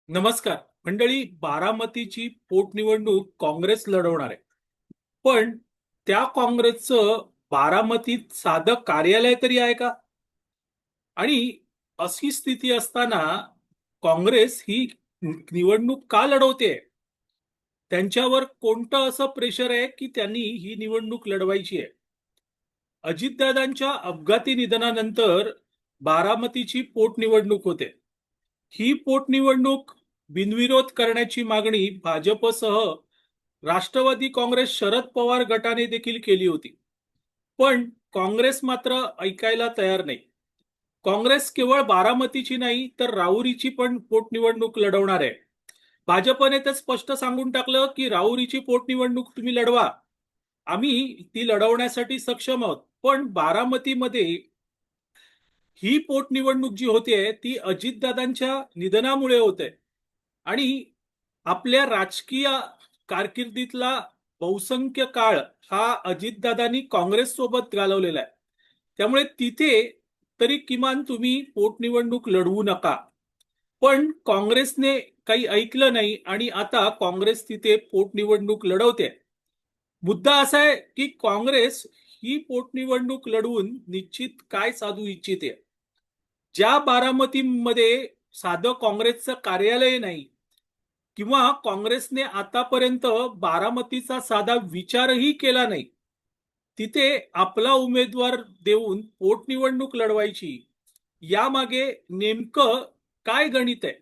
नमस्कार मंडळी. बारामतीची पोटनिवडणूक काँग्रेस लढवणार आहे. पण त्या काँग्रेसचं बारामतीत साधं कार्यालय तरी आहे का? आणि अशी स्थिती असताना काँग्रेस ही निवडणूक का लढवते? त्यांच्यावर कोणतं असं प्रेशर आहे की त्यांनी ही निवडणूक लढवायची आहे? अजितदादांच्या अपघाती निधनानंतर बारामतीची पोटनिवडणूक होते. ही पोटनिवडणूक बिनविरोध करण्याची मागणी भाजपसह राष्ट्रवादी काँग्रेस शरद पवार गटाने देखील केली होती. पण काँग्रेस मात्र ऐकायला तयार नाही. काँग्रेस केवळ बारामतीची नाही तर राहुरीची पण पोटनिवडणूक लढवणार आहे. भाजपने तर स्पष्ट सांगून टाकलं की राहुरीची पोटनिवडणूक तुम्ही लढवा, आम्ही ती लढवण्यासाठी सक्षम आहोत. पण बारामतीमध्ये ही पोटनिवडणूक जी होते ती अजितदादांच्या निधनामुळे होते. आणि आपल्या राजकीय कारकिर्दीतला बहुसंख्य काळ हा अजितदादांनी काँग्रेस सोबत घालवलेला आहे. त्यामुळे तिथे तरी किमान तुम्ही पोटनिवडणूक लढवू नका. पण काँग्रेसने काही ऐकलं नाही आणि आता काँग्रेस तिथे पोटनिवडणूक लढवते. मुद्दा असा आहे की काँग्रेस ही पोटनिवडणूक लढवून निश्चित काय साधू इच्छिते? ज्या बारामतीमध्ये साधं काँग्रेसचं कार्यालय नाही किंवा काँग्रेसने आतापर्यंत बारामतीचा साधा विचारही केला नाही, तिथे आपला उमेदवार देऊन पोटनिवडणूक लढवायची, यामागे नेमकं काय गणित आहे?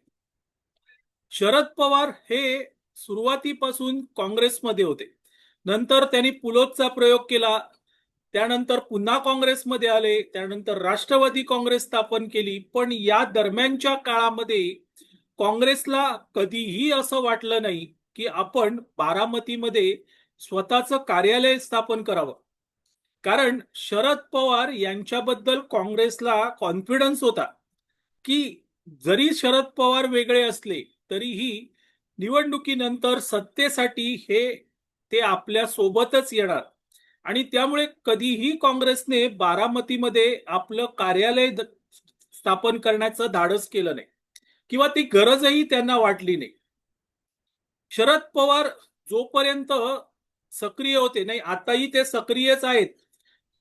शरद पवार हे सुरुवातीपासून काँग्रेसमध्ये होते. नंतर त्यांनी पुलोदचा प्रयोग केला. त्यानंतर पुन्हा काँग्रेसमध्ये आले. त्यानंतर राष्ट्रवादी काँग्रेस स्थापन केली. पण या दरम्यानच्या काळामध्ये काँग्रेसला कधीही असं वाटलं नाही की आपण बारामतीमध्ये स्वतःचं कार्यालय स्थापन करावं. कारण शरद पवार यांच्याबद्दल काँग्रेसला कॉन्फिडन्स होता की जरी शरद पवार वेगळे असले तरीही निवडणुकीनंतर सत्तेसाठी ते आपल्या सोबतच येणार. आणि त्यामुळे कधीही काँग्रेसने बारामतीमध्ये आपलं कार्यालय स्थापन करण्याचं धाडस केलं नाही किंवा ती गरजही त्यांना वाटली नाही. शरद पवार जोपर्यंत सक्रिय होते, नाही आताही ते सक्रियच आहेत,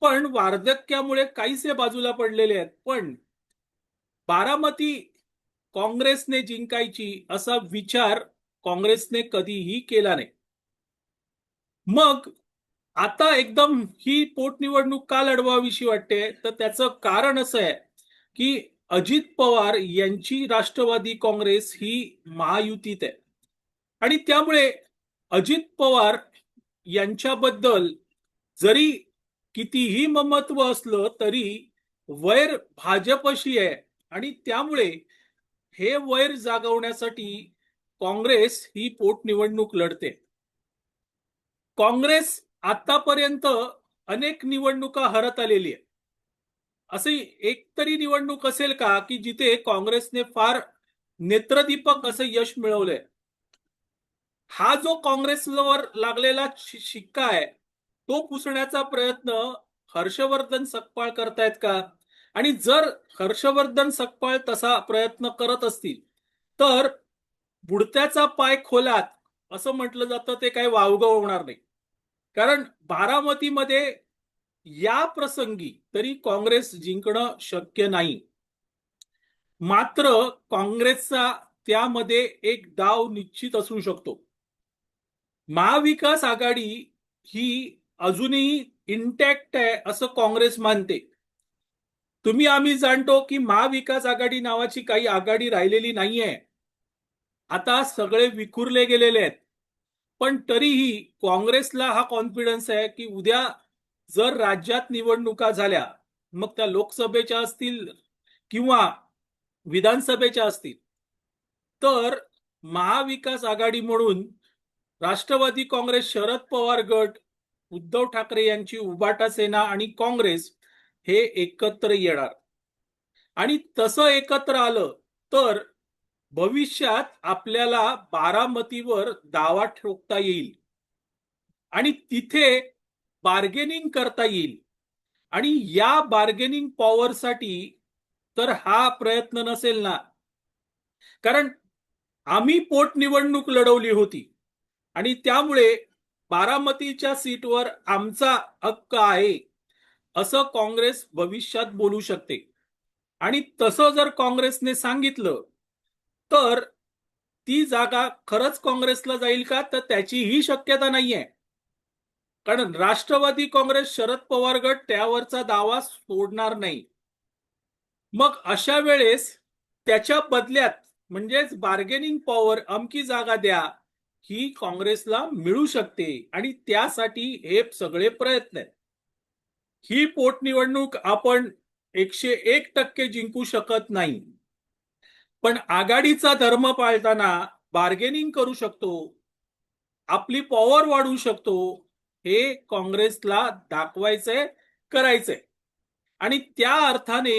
पण वार्धक्यामुळे काहीसे बाजूला पडलेले आहेत. पण बारामती काँग्रेसने जिंकायची असा विचार काँग्रेसने कधीही केला नाही. मग आता एकदम ही पोटनिवडणूक का लढवावीशी वाटते? तर त्याचं कारण असं आहे की अजित पवार यांची राष्ट्रवादी काँग्रेस ही महायुतीत आहे. आणि त्यामुळे अजित पवार यांच्याबद्दल जरी कितीही ममत्व असलं तरी वैर भाजपशी आहे. आणि त्यामुळे हे वैर जागवण्यासाठी काँग्रेस ही पोटनिवडणूक लढते. काँग्रेस आतापर्यंत अनेक निवडणुका हरत आलेली आहे. अशी एक तरी निवडणूक असेल का की जिथे काँग्रेसने फार नेत्रदीपक असं यश मिळवलंय? हा जो काँग्रेसवर लागलेला शिक्का आहे तो पुसण्याचा प्रयत्न हर्षवर्धन सकपाळ करतायत का? आणि जर हर्षवर्धन सकपाळ तसा प्रयत्न करत असतील तर बुडत्याचा पाय खोलात असं म्हटलं जातं, ते काही वावगं होणार नाही. कारण बारामतीमध्ये या प्रसंगी तरी काँग्रेस जिंकणं शक्य नाही. मात्र काँग्रेसचा त्यामध्ये एक डाव निश्चित असू शकतो. महाविकास आघाडी ही अजूनही इंटॅक्ट आहे असं काँग्रेस मानते. आम्ही जाणतो की महाविकास आघाडी नावाची काही आघाडी राहिलेली नाहीये. आता सगळे विखुरले गेलेले आहेत. पण तरीही काँग्रेसला हा कॉन्फिडन्स आहे की उद्या जर राज्यात निवडणुका झाल्या, मग त्या लोकसभेच्या असतील किंवा विधानसभेच्या असतील, तर महाविकास आघाडी म्हणून राष्ट्रवादी काँग्रेस, शरद पवार गट, उद्धव ठाकरे यांची उबाटा सेना आणि काँग्रेस हे एकत्र येणार. आणि तसं एकत्र आलं तर भविष्यात आपल्याला बारामतीवर दावा ठोकता येईल आणि तिथे बार्गेनिंग करता येईल. आणि या बार्गेनिंग पॉवरसाठी तर हा प्रयत्न नसेल ना. कारण आम्ही पोटनिवडणूक लढवली होती आणि त्यामुळे बारामतीच्या सीटवर आमचा हक्क आहे असं काँग्रेस भविष्यात बोलू शकते. आणि तसं जर काँग्रेसने सांगितलं तर ती जागा खरंच काँग्रेसला जाईल का, तर त्याचीही शक्यता नाहीये. कारण राष्ट्रवादी काँग्रेस शरद पवार गट त्यावरचा दावा सोडणार नाही. मग अशा वेळेस त्याच्या बदल्यात म्हणजेच बार्गेनिंग पॉवर अमकी जागा द्या ही काँग्रेसला मिळू शकते आणि त्यासाठी हे सगळे प्रयत्न आहेत. ही पोटनिवडणूक आपण 101% जिंकू शकत नाही, पण आघाडीचा धर्म पाळताना बार्गेनिंग करू शकतो, आपली पॉवर वाढवू शकतो, हे काँग्रेसला दाखवायचंय, करायचंय. आणि त्या अर्थाने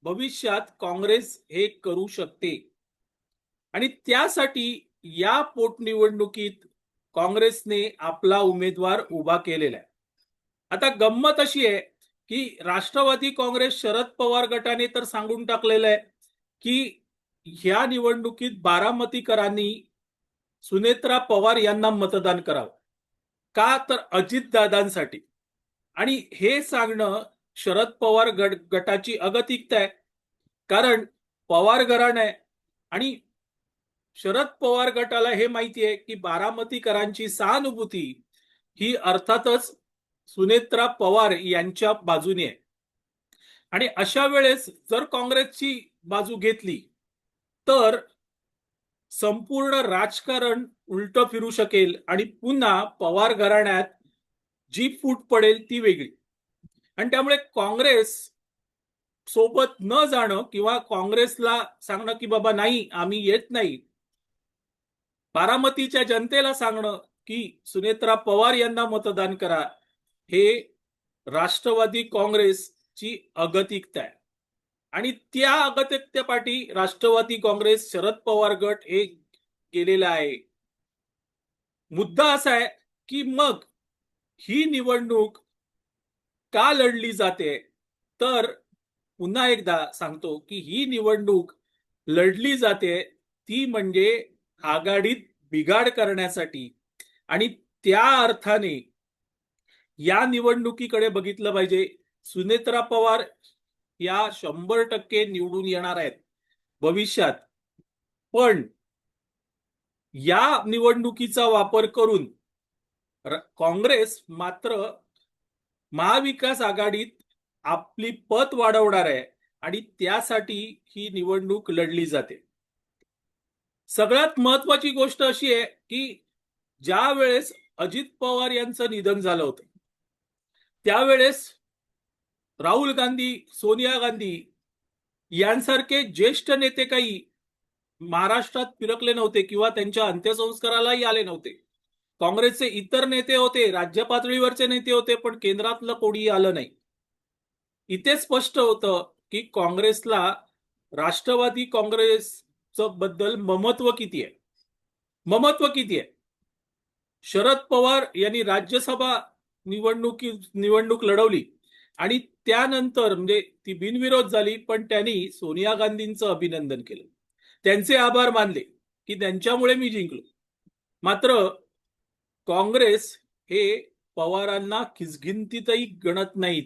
भविष्यात काँग्रेस हे करू शकते. आणि त्यासाठी या पोटनिवडणुकीत काँग्रेसने आपला उमेदवार उभा केलेला आहे. आता गंमत अशी आहे की राष्ट्रवादी काँग्रेस शरद पवार गटाने तर सांगून टाकलेलं आहे की ह्या निवडणुकीत बारामतीकरांनी सुनेत्रा पवार यांना मतदान करावं. का, तर अजितदादांसाठी. आणि हे सांगणं शरद पवार गटाची अगतिकता आहे. कारण पवार घराणं आहे आणि शरद पवार गटाला हे माहिती आहे की बारामतीकरांची सहानुभूती ही अर्थातच सुनेत्रा पवार यांच्या बाजूने आहे. आणि अशा वेळेस जर काँग्रेसची बाजू घेतली तर संपूर्ण राजकारण उलट फिरू शकेल आणि पुन्हा पवार घराण्यात जी फूट पडेल ती वेगळी. आणि त्यामुळे काँग्रेस सोबत न जाणं किंवा काँग्रेसला सांगणं की बाबा नाही आम्ही येत नाही, बारामतीच्या जनतेला सांगणं की सुनेत्रा पवार यांना मतदान करा, हे राष्ट्रवादी काँग्रेसची अगतिकता आहे. आणि त्या अगतिकतेपाठी राष्ट्रवादी काँग्रेस शरद पवार गट हे गेलेला आहे. मुद्दा असा आहे की मग ही निवडणूक का लढली जाते, तर पुन्हा एकदा सांगतो की ही निवडणूक लढली जाते ती म्हणजे आघाडीत बिघाड करण्यासाठी. आणि त्या अर्थाने या निवडणुकीकडे बघितलं पाहिजे. सुनेत्रा पवार या 100% निवडून येणार आहेत भविष्यात, पण या निवडणुकीचा वापर करून काँग्रेस मात्र महाविकास आघाडीत आपली पत वाढवणार आहे आणि त्यासाठी ही निवडणूक लढली जाते. सगळ्यात महत्वाची गोष्ट अशी आहे की ज्या वेळेस अजित पवार यांचं निधन झालं होतं त्यावेळेस राहुल गांधी, सोनिया गांधी यांसारखे ज्येष्ठ नेते काही महाराष्ट्रात फिरकले नव्हते किंवा त्यांच्या अंत्यसंस्कारालाही आले नव्हते. काँग्रेसचे इतर नेते होते, राज्य पातळीवरचे नेते होते, पण केंद्रातलं कोणीही आलं नाही. इथे स्पष्ट होतं की काँग्रेसला राष्ट्रवादी काँग्रेस बद्दल ममत्व किती आहे. ममत्व किती आहे. शरद पवार यांनी राज्यसभा निवडणूक लढवली आणि त्यानंतर म्हणजे ती बिनविरोध झाली, पण त्यांनी सोनिया गांधींचं अभिनंदन केलं, त्यांचे आभार मानले की त्यांच्यामुळे मी जिंकलो. मात्र काँग्रेस हे पवारांना किसगिंतीतही गणत नाहीत,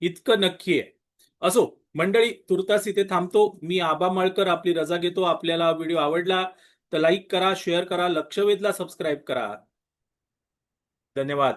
इतकं नक्की आहे. असो मंडळी, तुर्तास इथे थांबतो. मी आबा माळकर आपली रजा घेतो. आपल्याला व्हिडिओ आवडला तर लाईक करा, शेअर करा, लक्षवेधला सबस्क्राईब करा. धन्यवाद.